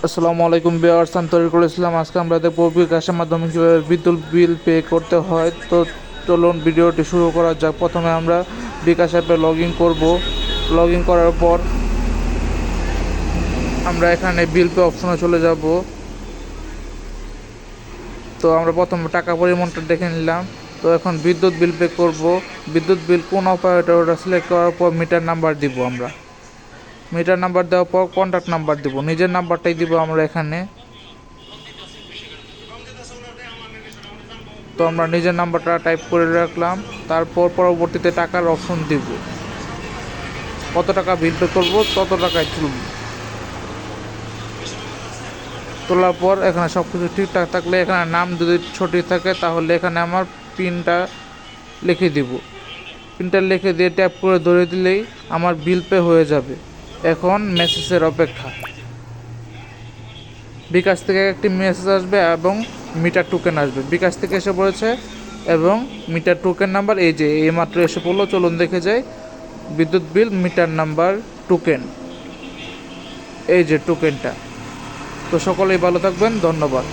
আসসালামু আলাইকুম ভিউয়ার্স, আমি তরিকুল ইসলাম। আজকে আমরা দেখব বিকাশের মাধ্যমে কীভাবে বিদ্যুৎ বিল পে করতে হয়। তো চলুন ভিডিওটি শুরু করা যাক। প্রথমে আমরা বিকাশ অ্যাপে লগ ইন করবো। লগ ইন করার পর আমরা এখানে বিল পে অপশনে চলে যাব। তো আমরা প্রথমে টাকা পরিমাণটা দেখে নিলাম। তো এখন বিদ্যুৎ বিল পে করব। বিদ্যুৎ বিল কোন অপারেটর ওটা সিলেক্ট করার পর মিটার নাম্বার দিব। আমরা মিটার নাম্বার দেওয়ার পর কন্ট্যাক্ট নাম্বার দিব, নিজের নাম্বারটাই দিব আমরা এখানে। তো আমরা নিজের নাম্বারটা টাইপ করে রাখলাম। তারপর পরবর্তীতে টাকার অপশন দিব, কত টাকা বিল পে করবো তত টাকায় তুলব। তোলার পর এখানে সব কিছু ঠিকঠাক থাকলে, এখানে নাম যদি সঠিক থাকে তাহলে এখানে আমার পিনটা লিখে দিব। পিনটা লিখে দিয়ে ট্যাপ করে ধরে দিলেই আমার বিল পে হয়ে যাবে। এখন মেসেজের অপেক্ষা। বিকাশ থেকে একটি মেসেজ আসবে এবং মিটার টোকেন আসবে। বিকাশ থেকে এসে পড়েছে এবং মিটার টোকেন নাম্বার এই যে এইমাত্র এসে পড়লো। চলুন দেখে যাই। বিদ্যুৎ বিল মিটার নাম্বার টোকেন, এই যে টোকেনটা। তো সকলেই ভালো থাকবেন, ধন্যবাদ।